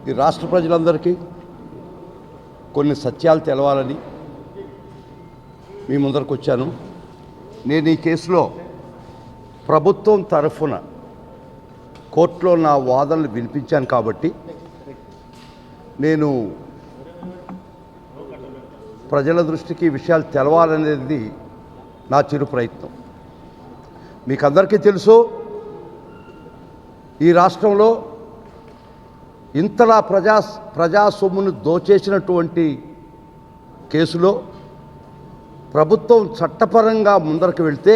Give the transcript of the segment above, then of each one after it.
ఈ రాష్ట్ర ప్రజలందరికీ కొన్ని సత్యాలు తెలవాలని మీ ముందరకు వచ్చాను. నేను ఈ కేసులో ప్రభుత్వం తరఫున కోర్టులో నా వాదనలు వినిపించాను కాబట్టి నేను ప్రజల దృష్టికి ఈ విషయాలు తెలవాలనేది నా చిరు ప్రయత్నం. మీకు అందరికీ తెలుసు, ఈ రాష్ట్రంలో ఇంతలా ప్రజా సొమ్మును దోచేసినటువంటి కేసులో ప్రభుత్వం చట్టపరంగా ముందరకు వెళ్తే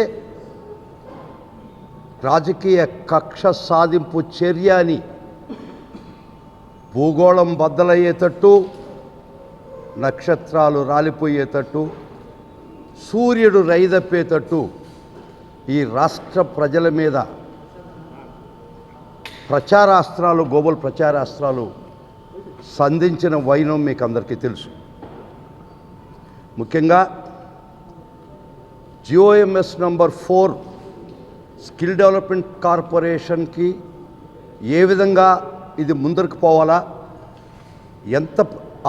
రాజకీయ కక్ష సాధింపు చర్య అని భూగోళం బద్దలయ్యేటట్టు, నక్షత్రాలు రాలిపోయేటట్టు, సూర్యుడు రైదప్పేటట్టు ఈ రాష్ట్ర ప్రజల మీద ప్రచారాస్త్రాలు, గోబల్ ప్రచారాస్త్రాలు సంధించిన వైనం మీకు అందరికీ తెలుసు. ముఖ్యంగా GOMS నంబర్ 4 స్కిల్ డెవలప్మెంట్ కార్పొరేషన్కి ఏ విధంగా ఇది ముందరకు పోవాలా, ఎంత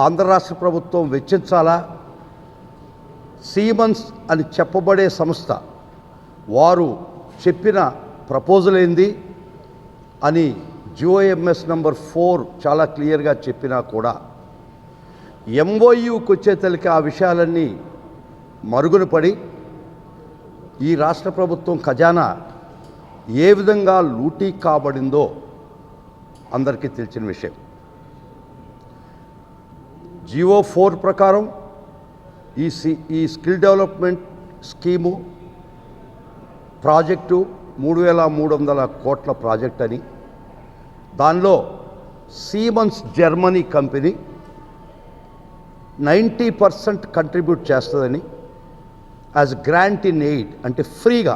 ఆంధ్ర రాష్ట్ర ప్రభుత్వం వెచ్చించాలా, సీమన్స్ అని చెప్పబడే సంస్థ వారు చెప్పిన ప్రపోజల్ ఏంది అని GOMS నంబర్ 4 చాలా క్లియర్గా చెప్పినా కూడా MOUకి వచ్చేతలకి ఆ విషయాలన్నీ మరుగున పడి ఈ రాష్ట్ర ప్రభుత్వం ఖజానా ఏ విధంగా లూటీ కాబడిందో అందరికీ తెలిసిన విషయం. GO4 ప్రకారం ఈ స్కిల్ డెవలప్మెంట్ స్కీము ప్రాజెక్టు 3,300 కోట్ల ప్రాజెక్ట్ అని, దానిలో సీమన్స్ జర్మనీ కంపెనీ 90% కంట్రిబ్యూట్ చేస్తుందని, యాజ్ గ్రాంట్ ఇన్ ఎయిడ్ అంటే ఫ్రీగా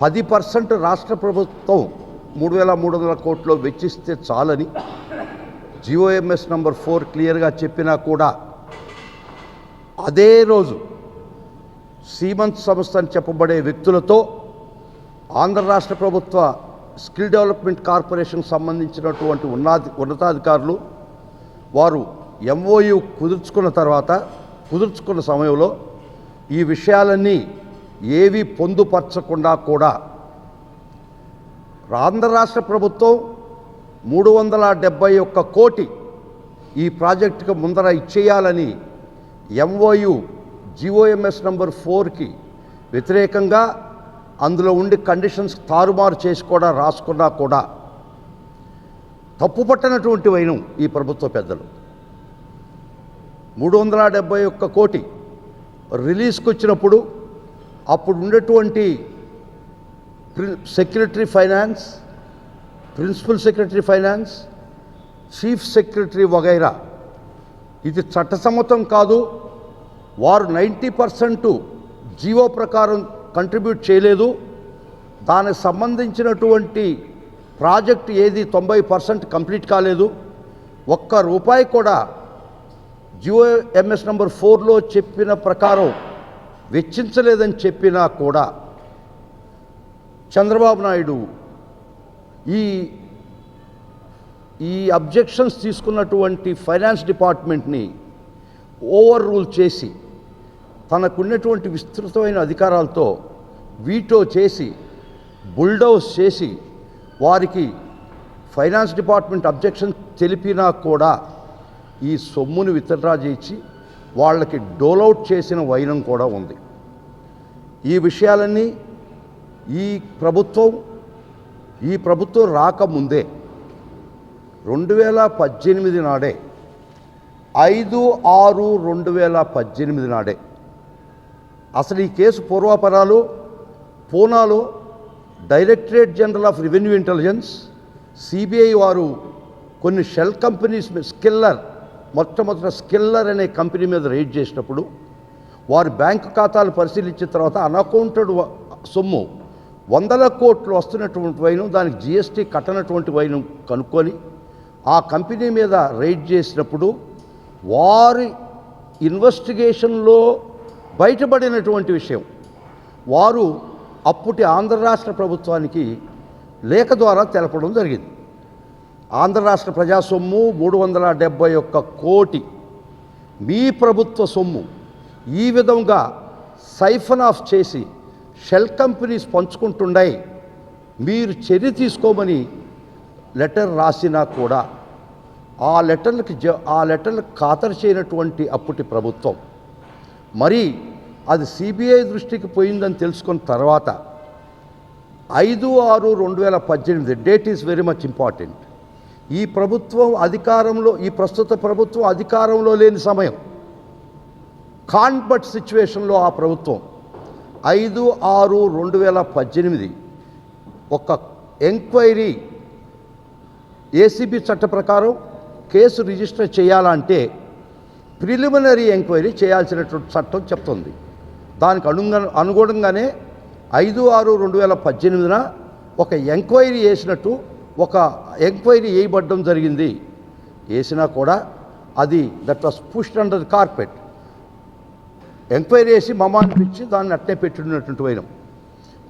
10% రాష్ట్ర ప్రభుత్వం 3,300 కోట్లు వెచ్చిస్తే చాలని GOMS నంబర్ 4 క్లియర్గా చెప్పినా కూడా అదే రోజు సీమన్స్ సంస్థ అని చెప్పబడే వ్యక్తులతో ఆంధ్ర రాష్ట్ర ప్రభుత్వ స్కిల్ డెవలప్మెంట్ కార్పొరేషన్కి సంబంధించినటువంటి ఉన్నతాధికారులు వారు MOU కుదుర్చుకున్న సమయంలో ఈ విషయాలన్నీ ఏవి పొందుపరచకుండా కూడా ఆంధ్ర రాష్ట్ర ప్రభుత్వం 371 కోటి ఈ ప్రాజెక్టుకు ముందర ఇచ్చేయాలని MOU GOMS నంబర్ 4కి వ్యతిరేకంగా అందులో ఉండి కండిషన్స్ తారుమారు చేసి కూడా రాసుకున్నా కూడా తప్పుపట్టనటువంటి వైనం ఈ ప్రభుత్వ పెద్దలు. 371 కోటి రిలీజ్కి వచ్చినప్పుడు అప్పుడు ఉండేటువంటి secretary finance, principal secretary finance, chief secretary వగైరా ఇది చట్టసమ్మతం కాదు, వారు 90% జీవో ప్రకారం కంట్రిబ్యూట్ చేయలేదు, దానికి సంబంధించినటువంటి ప్రాజెక్ట్ ఏది 90% కంప్లీట్ కాలేదు, ₹1 కూడా GOMS నంబర్ 4లో చెప్పిన ప్రకారం వెచ్చించలేదని చెప్పినా కూడా చంద్రబాబు నాయుడు ఈ అబ్జెక్షన్స్ తీసుకున్నటువంటి ఫైనాన్స్ డిపార్ట్మెంట్ని ఓవర్ రూల్ చేసి తనకున్నటువంటి విస్తృతమైన అధికారాలతో వీటో చేసి బుల్డౌజ్ చేసి వారికి ఫైనాన్స్ డిపార్ట్మెంట్ అబ్జెక్షన్ తెలిపినా కూడా ఈ సొమ్మును విత్డ్రా చేసి వాళ్ళకి డోలౌట్ చేసిన వైనం కూడా ఉంది. ఈ విషయాలన్నీ ఈ ప్రభుత్వం రాకముందే 2018 నాడే 5/6/2018 నాడే అసలు ఈ కేసు పూర్వాపరాలు పూనాలో directorate general of revenue intelligence CBI వారు కొన్ని షెల్ కంపెనీస్ మొట్టమొదట స్కిల్లర్ అనే కంపెనీ మీద రైడ్ చేసినప్పుడు వారి బ్యాంకు ఖాతాలు పరిశీలించిన తర్వాత అన్అకౌంటెడ్ సొమ్ము 100 కోట్లు వస్తున్నటువంటి వైనం, దానికి GST కట్టనటువంటి వైనం కనుక్కొని ఆ కంపెనీ మీద రైడ్ చేసినప్పుడు వారి ఇన్వెస్టిగేషన్లో బయటపడినటువంటి విషయం వారు అప్పటి ఆంధ్ర రాష్ట్ర ప్రభుత్వానికి లేఖ ద్వారా తెలపడం జరిగింది. ఆంధ్ర రాష్ట్ర ప్రజా సొమ్ము 371 కోటి మీ ప్రభుత్వ సొమ్ము ఈ విధంగా సైఫన్ ఆఫ్ చేసి షెల్ కంపెనీస్ పంచుకుంటున్నాయి, మీరు చర్య తీసుకోమని లెటర్ రాసినా కూడా ఆ లెటర్లకు ఖాతరు చేయనటువంటి అప్పటి ప్రభుత్వం మరి అది సిబిఐ దృష్టికి పోయిందని తెలుసుకున్న తర్వాత 5/6/2018 date is very much important. ఈ ప్రభుత్వం అధికారంలో, ఈ ప్రస్తుత ప్రభుత్వం అధికారంలో లేని సమయం, కాన్బట్ సిచ్యువేషన్లో ఆ ప్రభుత్వం 5/6/2018 ఒక ఎంక్వైరీ ఏసీబీ చట్ట ప్రకారం కేసు రిజిస్టర్ చేయాలంటే ప్రిలిమినరీ ఎంక్వైరీ చేయాల్సినటువంటి చట్టం చెప్తుంది. దానికి అనుగుణంగానే 5/6/2018 ఒక ఎంక్వైరీ వేసినట్టు ఒక ఎంక్వైరీ వేయబడడం జరిగింది. వేసినా కూడా అది that was pushed under the carpet. Enquiry వేసి మమానిపించి దాన్ని అట్టే పెట్టినటువంటి వైనం.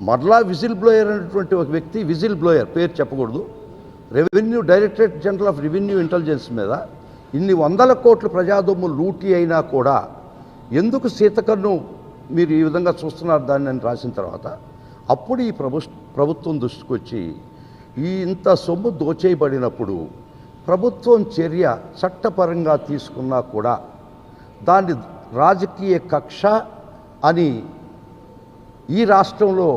మరలా విజిల్ బ్లోయర్ అనేటువంటి ఒక వ్యక్తి, విజిల్ బ్లోయర్ పేరు చెప్పకూడదు, directorate general of revenue intelligence మీద ఇన్ని 100 కోట్ల ప్రజాదొమ్ము లూటీ అయినా కూడా ఎందుకు సీతకన్ను మీరు ఈ విధంగా చూస్తున్నారు దాన్ని అని రాసిన తర్వాత అప్పుడు ఈ ప్రభుత్వం దృష్టికి వచ్చి ఈ ఇంత సొమ్ము దోచేయబడినప్పుడు ప్రభుత్వం చర్య చట్టపరంగా తీసుకున్నా కూడా దాన్ని రాజకీయ కక్ష అని ఈ రాష్ట్రంలో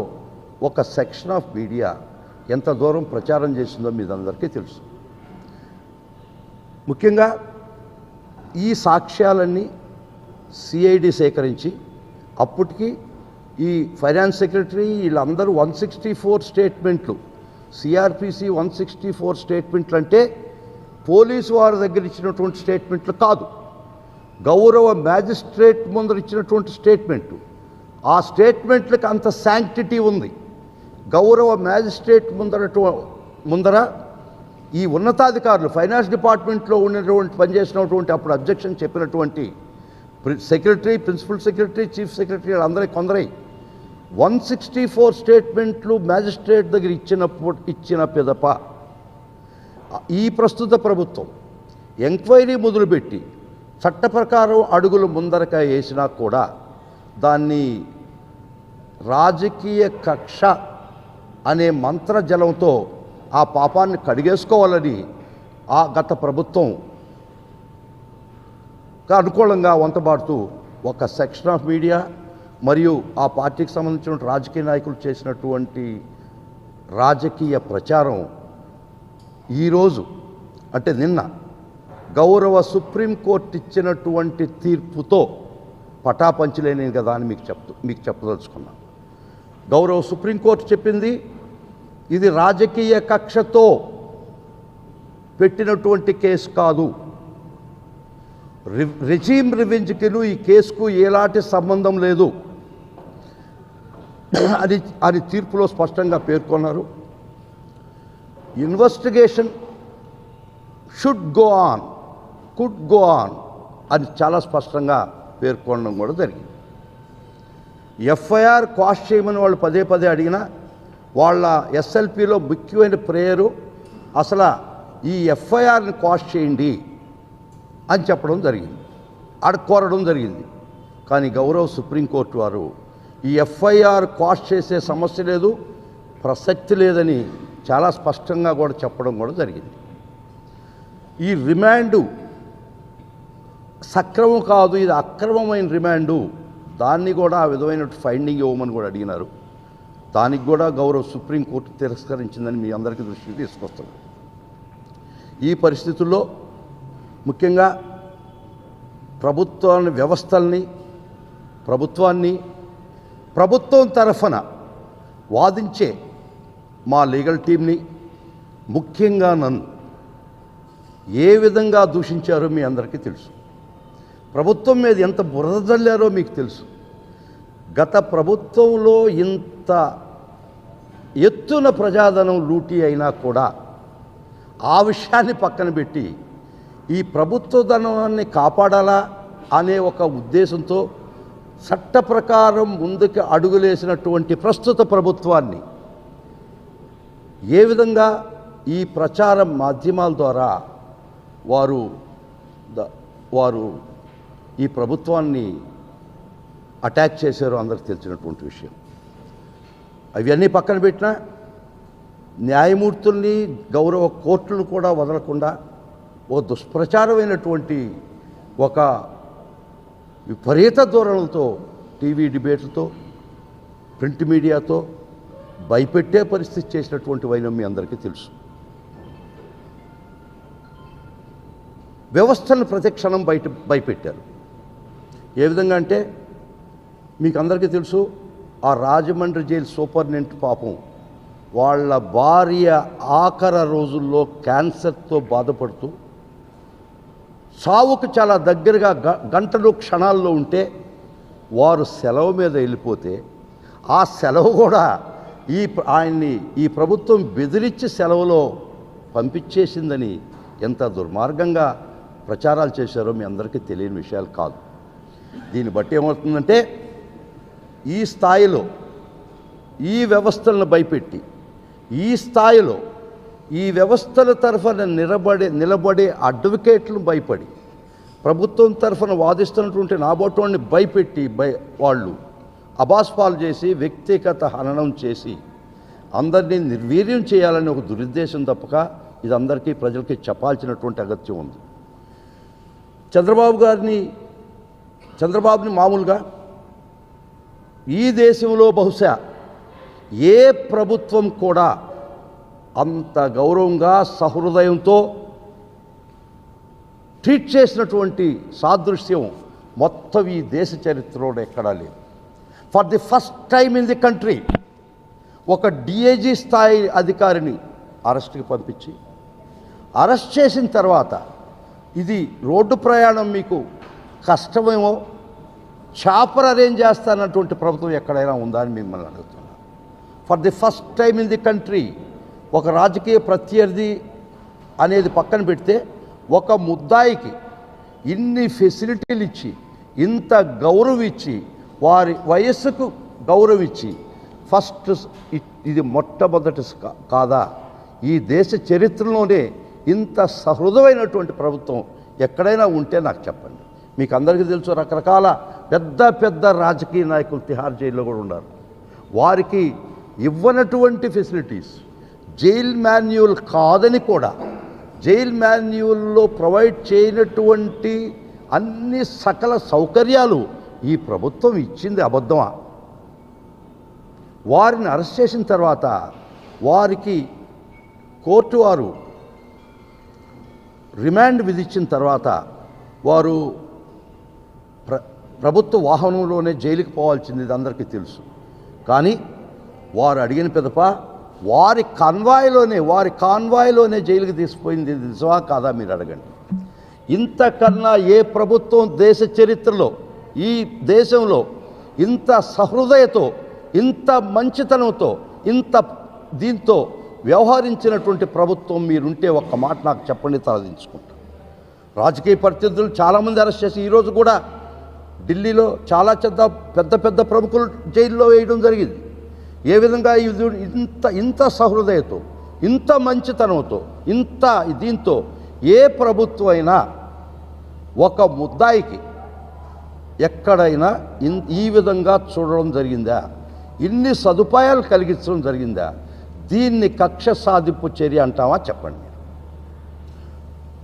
ఒక సెక్షన్ ఆఫ్ మీడియా ఎంత దూరం ప్రచారం చేసిందో మీదందరికీ తెలుసు. ముఖ్యంగా ఈ సాక్ష్యాలన్నీ సిఐడి సేకరించి అప్పటికి ఈ ఫైనాన్స్ సెక్రటరీ వీళ్ళందరూ 164 స్టేట్మెంట్లు, సిఆర్పిసి 164 స్టేట్మెంట్లు అంటే పోలీసు వారి దగ్గర ఇచ్చినటువంటి స్టేట్మెంట్లు కాదు, గౌరవ మ్యాజిస్ట్రేట్ ముందర ఇచ్చినటువంటి స్టేట్మెంటు. ఆ స్టేట్మెంట్లకు అంత శాంక్టిటీ ఉంది. గౌరవ మ్యాజిస్ట్రేట్ ముందర ఈ ఉన్నతాధికారులు ఫైనాన్స్ డిపార్ట్మెంట్లో ఉన్నటువంటి పనిచేసినటువంటి అప్పుడు అబ్జెక్షన్ చెప్పినటువంటి secretary, principal secretary, chief secretary అందరికీ కొందరై 164 స్టేట్మెంట్లు మ్యాజిస్ట్రేట్ దగ్గర ఇచ్చిన పిదప ఈ ప్రస్తుత ప్రభుత్వం ఎంక్వైరీ మొదలుపెట్టి చట్ట ప్రకారం అడుగులు ముందరక వేసినా కూడా దాన్ని రాజకీయ కక్ష అనే మంత్రజలంతో ఆ పాపాన్ని కడిగేసుకోవాలని ఆ గత ప్రభుత్వం అనుకూలంగా వంతబాడుతూ ఒక సెక్షన్ ఆఫ్ మీడియా మరియు ఆ పార్టీకి సంబంధించిన రాజకీయ నాయకులు చేసినటువంటి రాజకీయ ప్రచారం ఈరోజు అంటే నిన్న గౌరవ సుప్రీంకోర్టు ఇచ్చినటువంటి తీర్పుతో పటాపంచలేని కదా అని మీకు చెప్పదలుచుకున్నాను. గౌరవ సుప్రీంకోర్టు చెప్పింది ఇది రాజకీయ కక్షతో పెట్టినటువంటి కేసు కాదు, రెజీమ్ రివెంజ్కిను ఈ కేసుకు ఎలాంటి సంబంధం లేదు అని తీర్పులో స్పష్టంగా పేర్కొన్నారు. ఇన్వెస్టిగేషన్ కుడ్ గో ఆన్ అని చాలా స్పష్టంగా పేర్కొనడం కూడా జరిగింది. ఎఫ్ఐఆర్ క్వాష్ చేయమని వాళ్ళు పదే అడిగినా వాళ్ళ ఎస్ఎల్పిలో ముఖ్యమైన ప్రేయరు అసలు ఈ ఎఫ్ఐఆర్ని క్వాష్ చేయండి అని చెప్పడం జరిగింది, కోరడం జరిగింది. కానీ గౌరవ సుప్రీంకోర్టు వారు ఈ ఎఫ్ఐఆర్ క్వాష్ చేసే సమస్య లేదు, ప్రసక్తి లేదని చాలా స్పష్టంగా కూడా చెప్పడం కూడా జరిగింది. ఈ రిమాండు సక్రమం కాదు, ఇది అక్రమమైన రిమాండు, దాన్ని కూడా ఆ విధమైన ఫైండింగ్ ఇవ్వమని కూడా అడిగినారు. దానికి కూడా గౌరవ సుప్రీంకోర్టు తిరస్కరించిందని మీ అందరికీ దృష్టికి తీసుకొస్తాను. ఈ పరిస్థితుల్లో ముఖ్యంగా ప్రభుత్వం తరఫున వాదించే మా లీగల్ టీంని, ముఖ్యంగా నన్ను ఏ విధంగా దూషించారో మీ అందరికీ తెలుసు. ప్రభుత్వం మీద ఎంత బురద జల్లారో మీకు తెలుసు. గత ప్రభుత్వంలో ఇంత ఎత్తున ప్రజాధనం లూటీ అయినా కూడా ఆ విషయాన్ని పక్కన పెట్టి ఈ ప్రభుత్వ ధనాన్ని కాపాడాలా అనే ఒక ఉద్దేశంతో చట్ట ప్రకారం ముందుకు అడుగులేసినటువంటి ప్రస్తుత ప్రభుత్వాన్ని ఏ విధంగా ఈ ప్రచార మాధ్యమాల ద్వారా వారు ఈ ప్రభుత్వాన్ని అటాక్ చేశారో అందరికి తెలిసినటువంటి విషయం. అవన్నీ పక్కన పెట్టినా న్యాయమూర్తుల్ని గౌరవ కోర్టులను కూడా వదలకుండా ఓ దుష్ప్రచారమైనటువంటి ఒక విపరీత ధోరణులతో టీవీ డిబేట్లతో ప్రింట్ మీడియాతో భయపెట్టే పరిస్థితి చేసినటువంటి వైనం మీ అందరికీ తెలుసు. వ్యవస్థను ప్రతిక్షణం భయపెట్టారు. ఏ విధంగా అంటే మీకు అందరికీ తెలుసు, ఆ రాజమండ్రి జైలు సూపరింటెండెంట్ పాపం వాళ్ళ భార్య ఆఖరి రోజుల్లో క్యాన్సర్తో బాధపడుతూ సావుకు చాలా దగ్గరగా గంటలు క్షణాల్లో ఉంటే వారు సెలవు మీద వెళ్ళిపోతే ఆ సెలవు కూడా ఆయన్ని ఈ ప్రభుత్వం బెదిరించి సెలవులో పంపించేసిందని ఎంత దుర్మార్గంగా ప్రచారాలు చేశారో మీ అందరికీ తెలియని విషయాలు కాదు. దీన్ని బట్టి ఏమవుతుందంటే ఈ స్థాయిలో ఈ వ్యవస్థలను భయపెట్టి ఈ స్థాయిలో ఈ వ్యవస్థల తరఫున నిలబడే అడ్వకేట్లను భయపడి ప్రభుత్వం తరఫున వాదిస్తున్నటువంటి నాబోటోని భయపెట్టి వాళ్ళు అబాస్పాలు చేసి వ్యక్తిగత హననం చేసి అందరినీ నిర్వీర్యం చేయాలని ఒక దురుద్దేశం తప్పక ఇది అందరికీ ప్రజలకి చెప్పాల్సినటువంటి అగత్యం ఉంది. చంద్రబాబుని మామూలుగా ఈ దేశంలో బహుశా ఏ ప్రభుత్వం కూడా అంత గౌరవంగా సహృదయంతో ట్రీట్ చేసినటువంటి సాదృశ్యం మొత్తం ఈ దేశ చరిత్రలో ఎక్కడా లేదు. For the first time in the country ఒక డిఐజీ స్థాయి అధికారిని అరెస్ట్కి పంపించి అరెస్ట్ చేసిన తర్వాత ఇది రోడ్డు ప్రయాణం మీకు కష్టమేమో చాపర్ అరేంజ్ చేస్తానటువంటి ప్రభుత్వం ఎక్కడైనా ఉందా అని మిమ్మల్ని అడుగుతున్నాను. For the first time in the country ఒక రాజకీయ ప్రత్యర్థి అనేది పక్కన పెడితే ఒక ముద్దాయికి ఇన్ని ఫెసిలిటీలు ఇచ్చి ఇంత గౌరవం ఇచ్చి వారి వయస్సుకు గౌరవం ఇచ్చి ఫస్ట్ ఇది మొట్టమొదటి కాదా ఈ దేశ చరిత్రలోనే ఇంత సహృదయమైనటువంటి ప్రభుత్వం ఎక్కడైనా ఉంటే నాకు చెప్పండి. మీకు అందరికీ తెలుసు, రకరకాల పెద్ద పెద్ద రాజకీయ నాయకులు తిహార్ జైల్లో కూడా ఉన్నారు. వారికి ఇవ్వనటువంటి ఫెసిలిటీస్ జైల్ మాన్యువల్ కాదని కూడా జైల్ మాన్యువల్లో ప్రొవైడ్ చేయనటువంటి అన్ని సకల సౌకర్యాలు ఈ ప్రభుత్వం ఇచ్చింది అబద్ధమా? వారిని అరెస్ట్ చేసిన తర్వాత వారికి కోర్టు వారు రిమాండ్ విధించిన తర్వాత వారు ప్రభుత్వ వాహనంలోనే జైలుకి పోవాల్సింది ఇది అందరికీ తెలుసు. కానీ వారు అడిగిన పిదప వారి కాన్వాయ్లోనే జైలుకి తీసుకుపోయింది నిజమా కాదా మీరు అడగండి. ఇంతకన్నా ఏ ప్రభుత్వం దేశ చరిత్రలో ఈ దేశంలో ఇంత సహృదయతో ఇంత మంచితనంతో ఇంత దీంతో వ్యవహరించినటువంటి ప్రభుత్వం మీరుంటే ఒక్క మాట నాకు చెప్పండి, తలదించుకుంటాం. రాజకీయ ప్రత్యర్థులు చాలామంది అరెస్ట్ చేసి ఈరోజు కూడా ఢిల్లీలో చాలా పెద్ద పెద్ద ప్రముఖులు జైల్లో వేయడం జరిగింది. ఏ విధంగా ఇంత సహృదయతో ఇంత మంచితనంతో దీంతో ఏ ప్రభుత్వం అయినా ఒక ముద్దాయికి ఎక్కడైనా ఈ విధంగా చూడడం జరిగిందా? ఇన్ని సదుపాయాలు కలిగించడం జరిగిందా? దీన్ని కక్ష సాధింపు చర్య అంటామా చెప్పండి.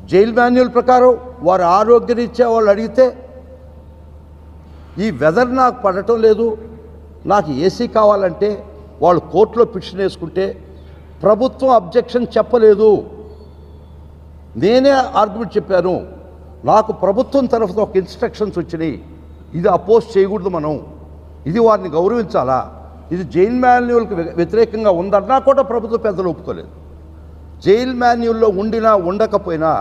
జైల్ మాన్యువల్ ప్రకారం వారి ఆరోగ్యరీత్యా వాళ్ళు అడిగితే ఈ వెదర్ నాకు పడటం లేదు, నాకు ఏసీ కావాలంటే వాళ్ళు కోర్టులో పిటిషన్ వేసుకుంటే ప్రభుత్వం అబ్జెక్షన్ చెప్పలేదు. నేనే ఆర్గ్యుమెంట్ చెప్పాను, నాకు ప్రభుత్వం తరఫున ఒక ఇన్స్ట్రక్షన్స్ వచ్చినాయి, ఇది అపోజ్ చేయకూడదు, మనం ఇది వారిని గౌరవించాలా, ఇది జైల్ మాన్యువల్కి వ్యతిరేకంగా ఉందన్నా కూడా ప్రభుత్వ పెద్దలు ఒప్పుకోలేదు. జైల్ మాన్యువల్లో ఉండినా ఉండకపోయినా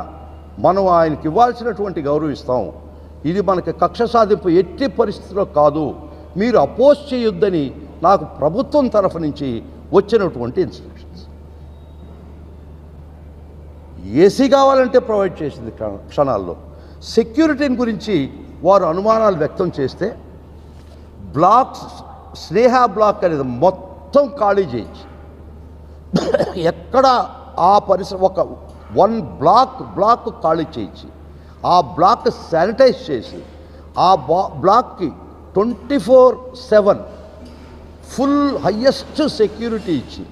మనం ఆయనకి ఇవ్వాల్సినటువంటి గౌరవిస్తాం, ఇది మనకి కక్ష సాధింపు ఎట్టి పరిస్థితిలో కాదు, మీరు అపోజ్ చేయొద్దని నాకు ప్రభుత్వం తరఫు నుంచి వచ్చినటువంటి ఇన్స్ట్రక్షన్స్. ఏసీ కావాలంటే ప్రొవైడ్ చేసింది క్షణాల్లో. సెక్యూరిటీని గురించి వారు అనుమానాలు వ్యక్తం చేస్తే స్నేహ బ్లాక్ అనేది మొత్తం ఖాళీ చేయించి ఎక్కడ ఆ పరిసర ఒక 1 బ్లాక్ ఖాళీ చేయించి ఆ బ్లాక్ శానిటైజ్ చేసి ఆ బ్లాక్కి 24/7 ఫుల్ హయ్యెస్ట్ సెక్యూరిటీ ఇచ్చి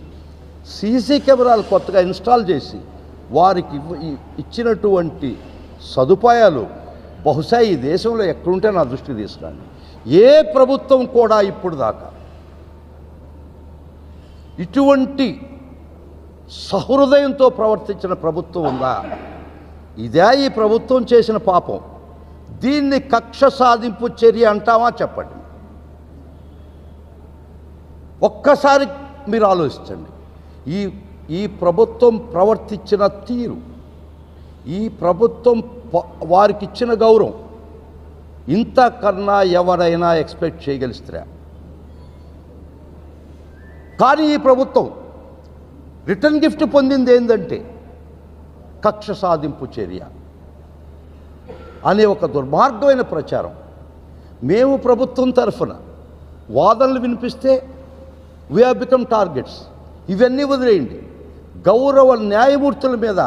సీసీ కెమెరాలు కొత్తగా ఇన్స్టాల్ చేసి వారికి ఇచ్చినటువంటి సదుపాయాలు బహుశా ఈ దేశంలో ఎక్కడుంటే నా దృష్టికి తీసుకురండి. ఏ ప్రభుత్వం కూడా ఇప్పుడు దాకా ఇటువంటి సహృదయంతో ప్రవర్తించిన ప్రభుత్వం ఉందా? ఇదే ఈ ప్రభుత్వం చేసిన పాపం. దీన్ని కక్ష సాధింపు చర్య అంటామా చెప్పండి. ఒక్కసారి మీరు ఆలోచించండి. ఈ ప్రభుత్వం ప్రవర్తించిన తీరు, ఈ ప్రభుత్వం వారికి ఇచ్చిన గౌరవం ఇంతకన్నా ఎవరైనా ఎక్స్పెక్ట్ చేయగలిస్తారా? కానీ ఈ ప్రభుత్వం రిటర్న్ గిఫ్ట్ పొందింది ఏంటంటే కక్ష సాధింపు చర్య అనే ఒక దుర్మార్గమైన ప్రచారం. మేము ప్రభుత్వం తరఫున వాదనలు వినిపిస్తే వీ హ్యావ్ బికమ్ టార్గెట్స్. ఇవన్నీ వదిలేయండి. గౌరవ న్యాయమూర్తుల మీద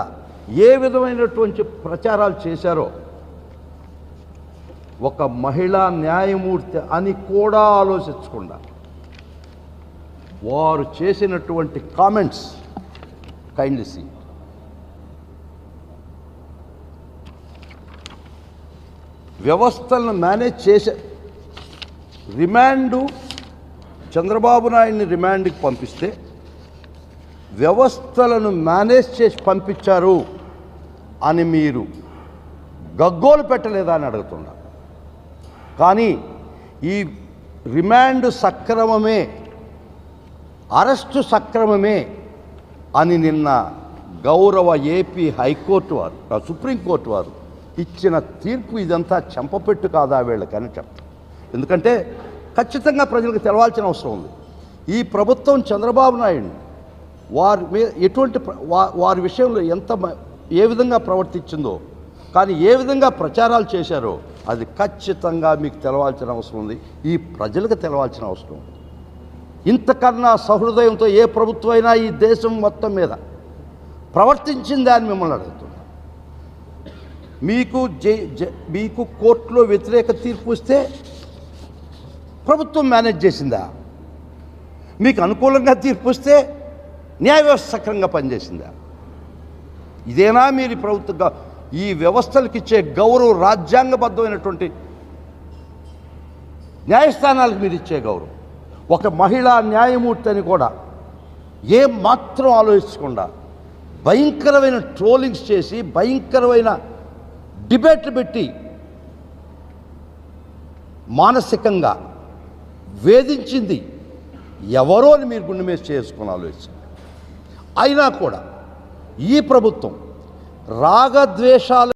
ఏ విధమైనటువంటి ప్రచారాలు చేశారో, ఒక మహిళా న్యాయమూర్తి అని కూడా ఆలోచించకుండా వారు చేసినటువంటి కామెంట్స్ కైండ్లీ సీ. వ్యవస్థలను మేనేజ్ చేసే చంద్రబాబు నాయుడిని రిమాండ్కి పంపిస్తే వ్యవస్థలను మేనేజ్ చేసి పంపించారు అని మీరు గగ్గోలు పెట్టలేదా అని అడుగుతున్నా. కానీ ఈ రిమాండ్ సక్రమమే, అరెస్టు సక్రమమే అని నిన్న గౌరవ ఏపీ హైకోర్టు వారు, సుప్రీంకోర్టు వారు ఇచ్చిన తీర్పు ఇదంతా చెంపపెట్టు కాదా వీళ్ళకని చెప్తారు. ఎందుకంటే ఖచ్చితంగా ప్రజలకు తెలవాల్సిన అవసరం ఉంది. ఈ ప్రభుత్వం చంద్రబాబు నాయుడు వారి మీద ఎటువంటి వారి విషయంలో ఏ విధంగా ప్రవర్తించిందో, కానీ ఏ విధంగా ప్రచారాలు చేశారో అది ఖచ్చితంగా మీకు తెలవాల్సిన అవసరం ఉంది. ఈ ప్రజలకు తెలవాల్సిన అవసరం ఉంది. ఇంతకన్నా సహృదయంతో ఏ ప్రభుత్వం అయినా ఈ దేశం మొత్తం మీద ప్రవర్తించిందా అని మిమ్మల్ని అడుగుతున్నా. మీకు కోర్టులో వ్యతిరేక తీర్పు ఇస్తే ప్రభుత్వం మేనేజ్ చేసిందా? మీకు అనుకూలంగా తీర్పు ఇస్తే న్యాయ వ్యవస్థ సక్రంగా పనిచేసిందా? ఇదేనా మీరు ప్రభుత్వంగా ఈ వ్యవస్థలకు ఇచ్చే గౌరవం, రాజ్యాంగబద్ధమైనటువంటి న్యాయస్థానాలకు మీరు ఇచ్చే గౌరవం? ఒక మహిళా న్యాయమూర్తి అని కూడా ఏం మాత్రం ఆలోచించకుండా భయంకరమైన ట్రోలింగ్స్ చేసి, భయంకరమైన డిబేట్లు పెట్టి మానసికంగా వేధించింది ఎవరో అని మీరు గుండె మీద చేసుకుని ఆలోచించండి. అయినా కూడా ఈ ప్రభుత్వం రాగద్వేషాలు